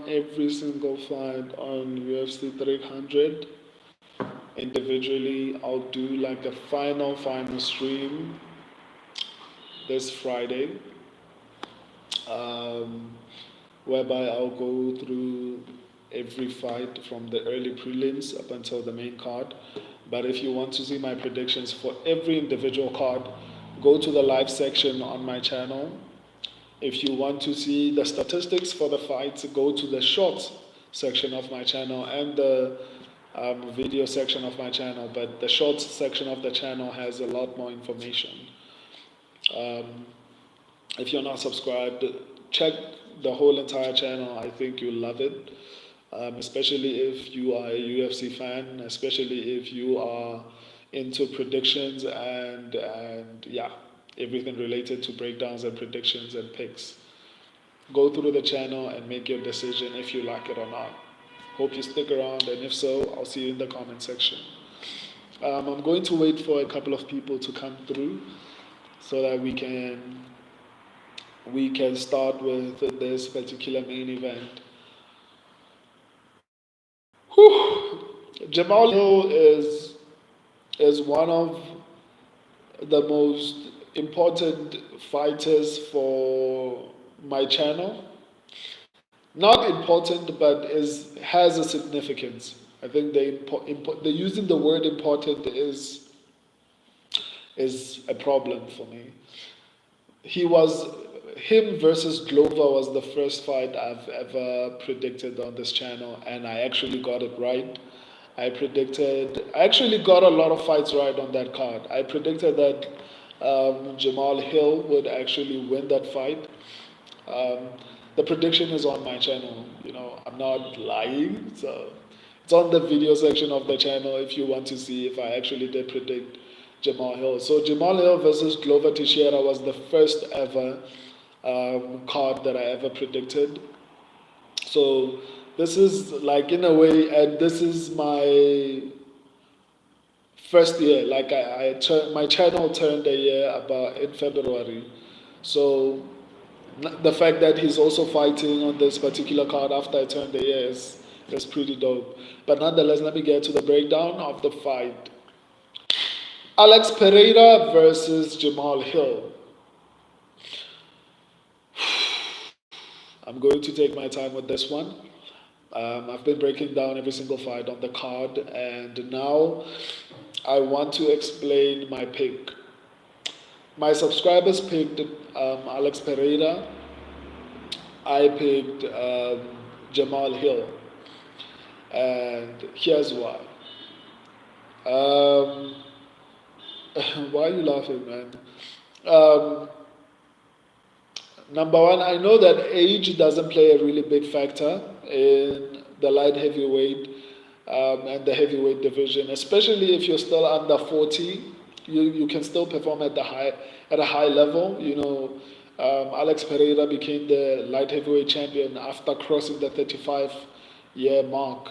every single fight on UFC 300 individually. I'll do like a final stream this Friday, um, whereby I'll go through every fight from the early prelims up until the main card. But if you want to see my predictions for every individual card, go to the live section on my channel. If you want to see the statistics for the fights, go to the shorts section of my channel and the video section of my channel. But the shorts section of the channel has a lot more information. Um, if you're not subscribed, check the whole entire channel. I think you'll love it, especially if you are a UFC fan, especially if you are into predictions and yeah, everything related to breakdowns and predictions and picks. Go through the channel and make your decision if you like it or not. Hope you stick around, and if so, I'll see you in the comment section. I'm going to wait for a couple of people to come through so that we can start with this particular main event. Whew. Jamal Hill is one of the most important fighters for my channel. Not important, but has a significance. I think the using the word important is a problem for me. He was Him versus Glover was the first fight I've ever predicted on this channel, and I actually got it right. I actually got a lot of fights right on that card. I predicted that Jamal Hill would actually win that fight. Um, the prediction is on my channel. I'm not lying. So it's on the video section of the channel if you want to see if I actually did predict Jamahal Hill. So Jamahal Hill versus Glover Teixeira was the first ever card that I ever predicted. So this is like in a way, and this is my first year. Like my channel turned a year about in February. So the fact that he's also fighting on this particular card after I turned a year is pretty dope. But nonetheless, let me get to the breakdown of the fight. Alex Pereira versus Jamahal Hill. I'm going to take my time with this one. I've been breaking down every single fight on the card, and now I want to explain my pick. My subscribers picked Alex Pereira. I picked Jamahal Hill, and here's why. Um, why are you laughing, man? Um, Number one, I know that age doesn't play a really big factor in the light heavyweight and the heavyweight division, especially if you're still under 40. You can still perform at a high level. Alex Pereira became the light heavyweight champion after crossing the 35-year mark,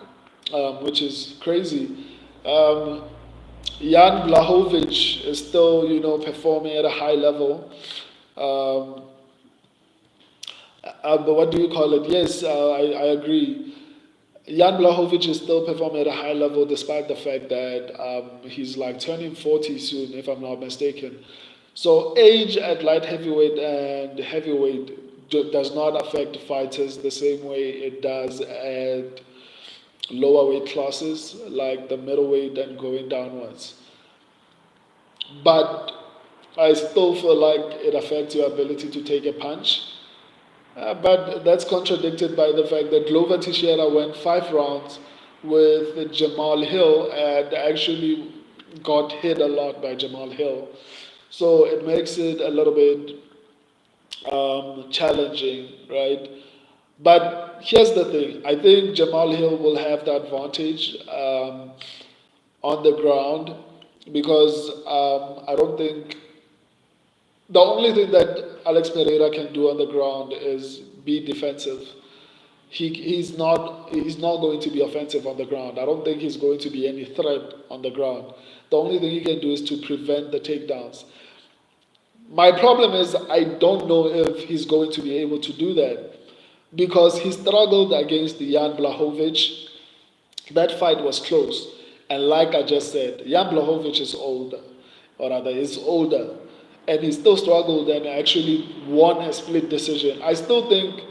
which is crazy. Jan Blachowicz is still, performing at a high level. But what do you call it? Yes, I agree. Jan Blachowicz is still performing at a high level despite the fact that he's like turning 40 soon, if I'm not mistaken. So age at light heavyweight and heavyweight does not affect fighters the same way it does at lower weight classes like the middleweight and going downwards. But I still feel like it affects your ability to take a punch. But that's contradicted by the fact that Glover Teixeira went 5 rounds with Jamahal Hill and actually got hit a lot by Jamahal Hill. So it makes it a little bit challenging, right? But here's the thing. I think Jamahal Hill will have the advantage on the ground because I don't think the only thing that Alex Pereira can do on the ground is be defensive. He's not going to be offensive on the ground. I don't think he's going to be any threat on the ground. The only thing he can do is to prevent the takedowns. My problem is I don't know if he's going to be able to do that because he struggled against Jan Blachowicz. That fight was close. And like I just said, Jan Blachowicz is older, or rather, is older. And he still struggled and actually won a split decision. I still think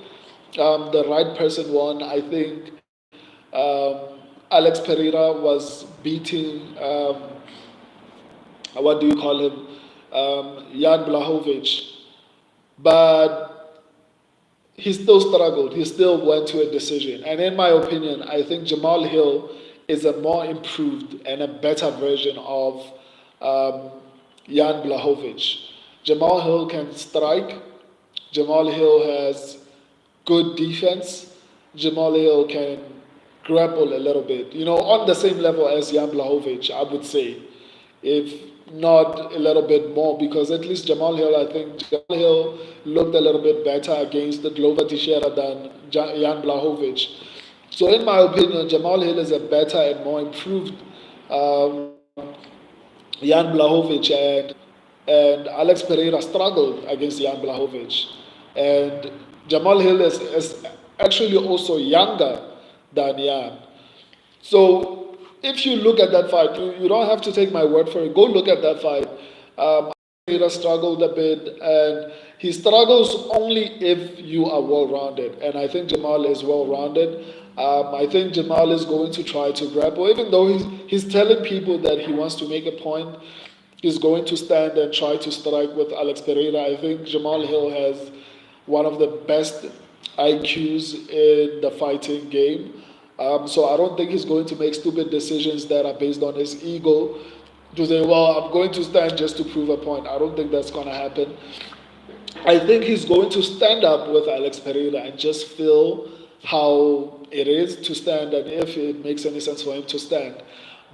the right person won. I think Alex Pereira was beating, what do you call him, Jan Blachowicz. But he still struggled. He still went to a decision. And in my opinion, I think Jamahal Hill is a more improved and a better version of um, Jan Blachowicz. Jamahal Hill can strike. Jamahal Hill has good defense. Jamahal Hill can grapple a little bit. On the same level as Jan Blachowicz, I would say, if not a little bit more, because at least I think Jamal Hill looked a little bit better against the Glover Teixeira than Jan Blachowicz. So in my opinion, Jamal Hill is a better and more improved um, Jan Blachowicz, and Alex Pereira struggled against Jan Blachowicz. And Jamal Hill is actually also younger than Jan. So if you look at that fight, you don't have to take my word for it. Go look at that fight. Pereira struggled a bit, and he struggles only if you are well rounded. And I think Jamal is well rounded. I think Jamal is going to try to grapple, even though he's telling people that he wants to make a point. He's going to stand and try to strike with Alex Pereira. I think Jamal Hill has one of the best IQs in the fighting game. So I don't think he's going to make stupid decisions that are based on his ego to say, well, I'm going to stand just to prove a point. I don't think that's going to happen. I think he's going to stand up with Alex Pereira and just feel how it is to stand and if it makes any sense for him to stand.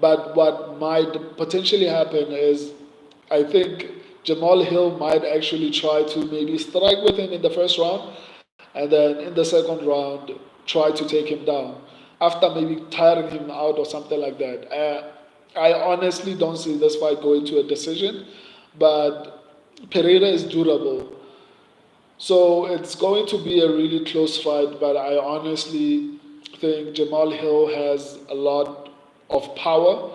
But what might potentially happen is I think Jamal Hill might actually try to maybe strike with him in the first round and then in the second round try to take him down after maybe tiring him out or something like that. I honestly don't see this fight going to a decision, but Pereira is durable. So it's going to be a really close fight, but I honestly think Jamal Hill has a lot of power,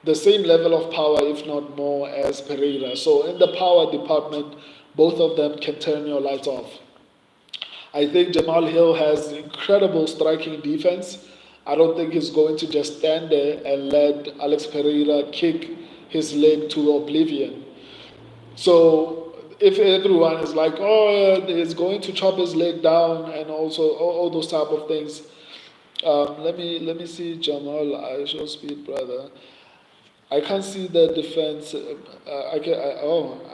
the same level of power, if not more, as Pereira. So in the power department, both of them can turn your lights off. I think Jamal Hill has incredible striking defense. I don't think he's going to just stand there and let Alex Pereira kick his leg to oblivion. So if everyone is like, oh, he's going to chop his leg down and also all those type of things, let me see Jamal. I show speed, brother. I can't see the defense. I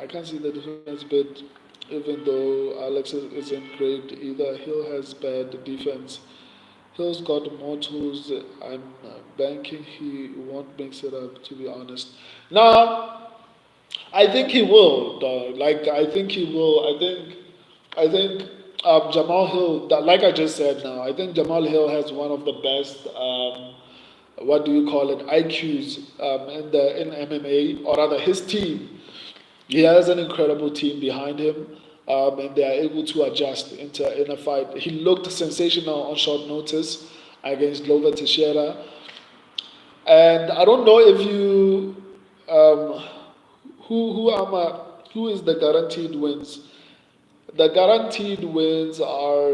can't see the defense, but even though Alex isn't great either, Hill has bad defense. Hill's got more tools. I'm banking he won't mix it up, to be honest. Now, I think he will, dog. Like, I think he will. I think Jamal Hill, like I just said now, I think Jamal Hill has one of the best, what do you call it, IQs in MMA, or rather his team. He has an incredible team behind him, and they are able to adjust in a fight. He looked sensational on short notice against Glover Teixeira, and I don't know if you um, who is the guaranteed wins. The guaranteed wins are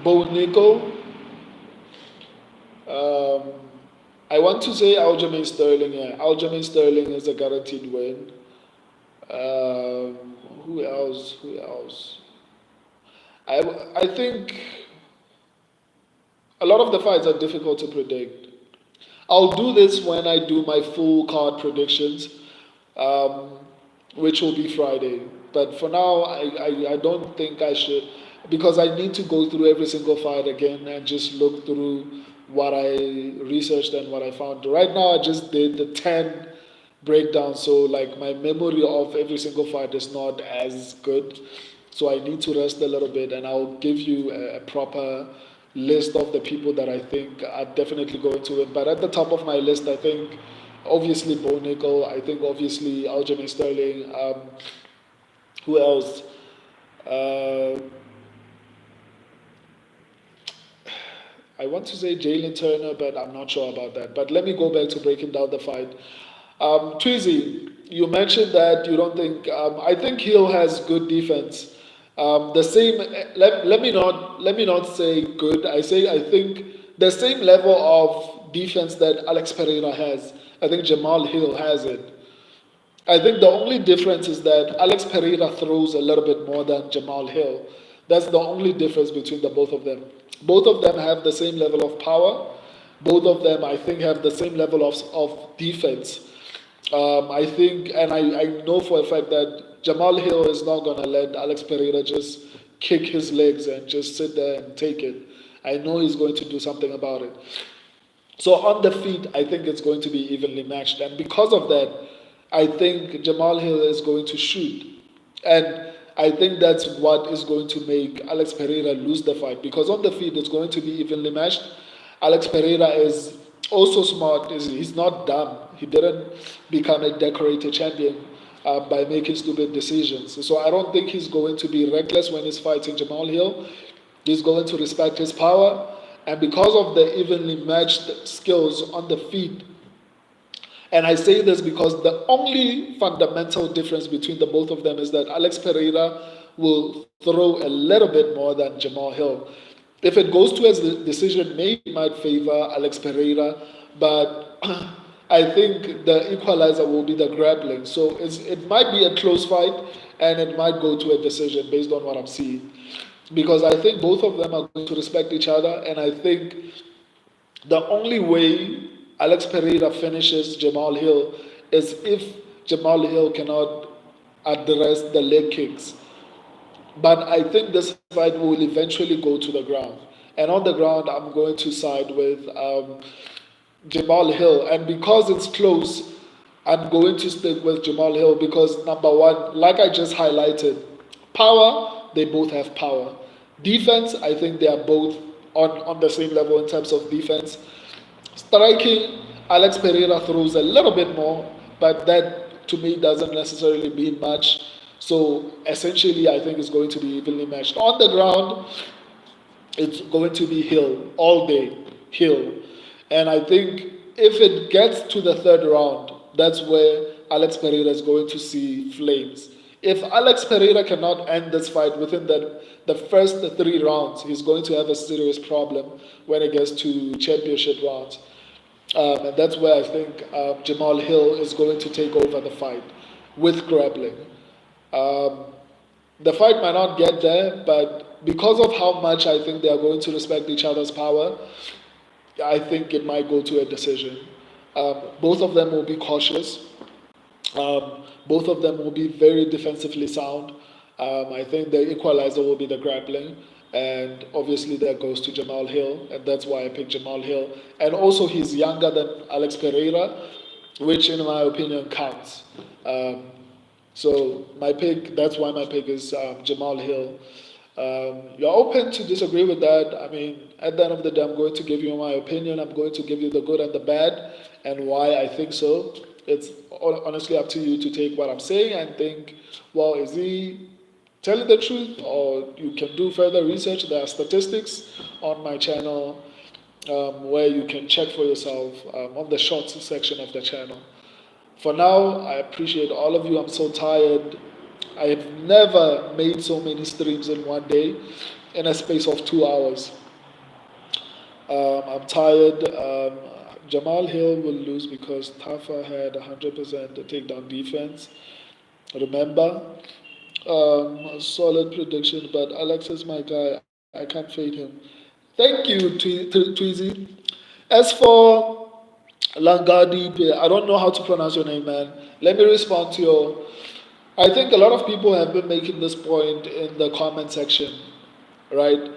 Bo Nickel. Um, I want to say Aljamain Sterling. Yeah, Aljamain Sterling is a guaranteed win. Who else? Who else? I think a lot of the fights are difficult to predict. I'll do this when I do my full card predictions, um, which will be Friday. But for now, I don't think I should, because I need to go through every single fight again and just look through what I researched and what I found. Right now, I just did the 10 breakdown, so like my memory of every single fight is not as good. So I need to rest a little bit, and I'll give you a proper list of the people that I think are definitely going to win. But at the top of my list, I think obviously Bo Nickel, I think obviously Aljamain Sterling. Who else? Uh, I want to say Jalen Turner, but I'm not sure about that. But let me go back to breaking down the fight. Tweezy, you mentioned that you don't think. I think Hill has good defense. The same. Let me not say good. I think the same level of defense that Alex Pereira has. I think Jamal Hill has it. I think the only difference is that Alex Pereira throws a little bit more than Jamal Hill. That's the only difference between the both of them. Both of them have the same level of power. Both of them, I think, have the same level of defense. I think, and I know for a fact that Jamal Hill is not going to let Alex Pereira just kick his legs and just sit there and take it. I know he's going to do something about it. So on the feet, I think it's going to be evenly matched. And because of that, I think Jamal Hill is going to shoot. And I think that's what is going to make Alex Pereira lose the fight. Because on the feet, it's going to be evenly matched. Alex Pereira is also smart. He's not dumb. He didn't become a decorated champion by making stupid decisions. So I don't think he's going to be reckless when he's fighting Jamal Hill. He's going to respect his power. And because of the evenly matched skills on the feet, and I say this because the only fundamental difference between the both of them is that Alex Pereira will throw a little bit more than Jamal Hill. If it goes to a decision, maybe it might favor Alex Pereira, but I think the equalizer will be the grappling. So it might be a close fight, and it might go to a decision based on what I'm seeing. Because I think both of them are going to respect each other, and I think the only way Alex Pereira finishes Jamal Hill is if Jamal Hill cannot address the leg kicks. But I think this fight will eventually go to the ground. And on the ground, I'm going to side with Jamal Hill. And because it's close, I'm going to stick with Jamal Hill because, number one, like I just highlighted, power, they both have power. Defense, I think they are both on the same level in terms of defense. Striking, Alex Pereira throws a little bit more, but that to me doesn't necessarily mean much. So essentially, I think it's going to be evenly matched. On the ground, it's going to be Hill all day, Hill. And I think if it gets to the third round, that's where Alex Pereira is going to see flames. If Alex Pereira cannot end this fight within the first 3 rounds, he's going to have a serious problem when it gets to championship rounds. And that's where I think Jamal Hill is going to take over the fight with grappling. Um, the fight might not get there, but because of how much I think they are going to respect each other's power, I think it might go to a decision. Both of them will be cautious. Both of them will be very defensively sound. I think the equalizer will be the grappling. And obviously that goes to Jamal Hill, and that's why I picked Jamal Hill. And also he's younger than Alex Pereira, which in my opinion counts. Um, so that's why my pick is Jamal Hill. You're open to disagree with that. I mean, at the end of the day, I'm going to give you my opinion. I'm going to give you the good and the bad and why I think so. It's honestly up to you to take what I'm saying and think, well, is he telling the truth? Or you can do further research. There are statistics on my channel where you can check for yourself on the shorts section of the channel. For now, I appreciate all of you. I'm so tired. I have never made so many streams in one day in a space of 2 hours. I'm tired. Jamal Hill will lose because Tafa had 100% takedown defense. Remember, a solid prediction, but Alex is my guy. I can't fade him. Thank you, Tweezy. As for Langadi, I don't know how to pronounce your name, man. Let me respond to your. I think a lot of people have been making this point in the comment section, right?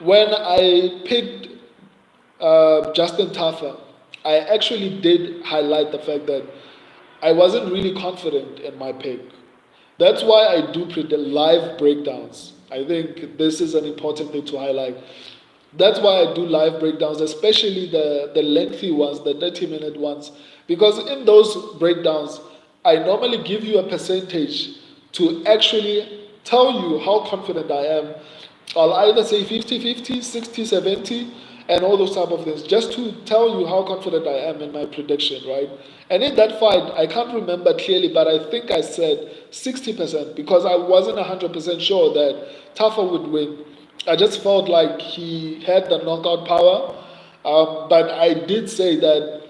When I picked Justin Tafa, I actually did highlight the fact that I wasn't really confident in my pick. That's why I do the live breakdowns. I think this is an important thing to highlight. That's why I do live breakdowns, especially the lengthy ones, the 30-minute ones, because in those breakdowns, I normally give you a percentage to actually tell you how confident I am. I'll either say 50-50, 60-70, and all those type of things, just to tell you how confident I am in my prediction, right? And in that fight, I can't remember clearly, but I think I said 60% because I wasn't 100% sure that Tafa would win. I just felt like he had the knockout power, but I did say that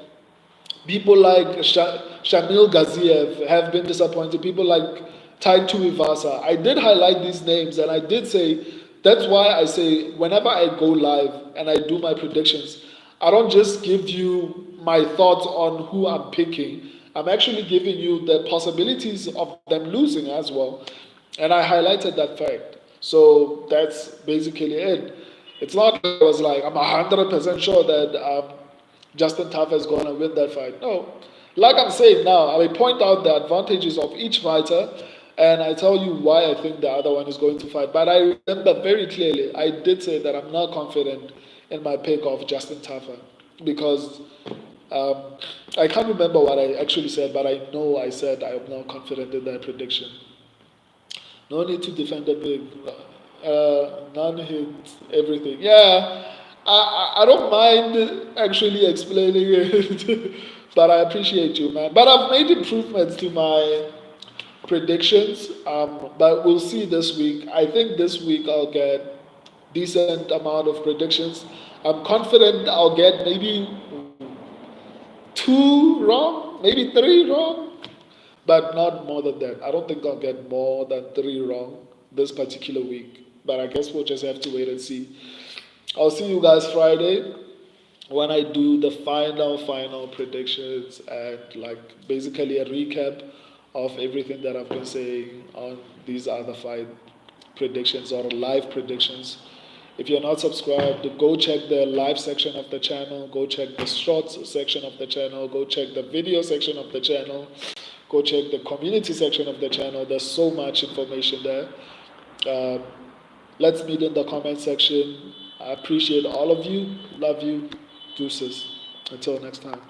people like Shamil Gaziev have been disappointed. People like Taito Ivasa. I did highlight these names and I did say that's why I say whenever I go live and I do my predictions, I don't just give you my thoughts on who I'm picking. I'm actually giving you the possibilities of them losing as well. And I highlighted that fact. So that's basically it. It's not like I was like, I'm 100% sure that Justin Tafa is going to win that fight. No. Like I'm saying now, I point out the advantages of each fighter and I tell you why I think the other one is going to fight. But I remember very clearly, I did say that I'm not confident in my pick of Justin Tafa because um, I can't remember what I actually said, but I know I said I am not confident in that prediction. No need to defend the big. None hit everything. Yeah, I don't mind actually explaining it, but I appreciate you, man. But I've made improvements to my predictions, but we'll see this week. I think this week I'll get decent amount of predictions. I'm confident I'll get maybe two wrong, maybe three wrong, but not more than that. I don't think I'll get more than three wrong this particular week. But I guess we'll just have to wait and see. I'll see you guys Friday when I do the final predictions and like basically a recap of everything that I've been saying on these other five predictions or live predictions. If you're not subscribed, go check the live section of the channel, go check the shorts section of the channel, go check the video section of the channel, go check the community section of the channel. There's so much information there. Uh, let's meet in the comment section. I appreciate all of you. Love you. Deuces. Until next time.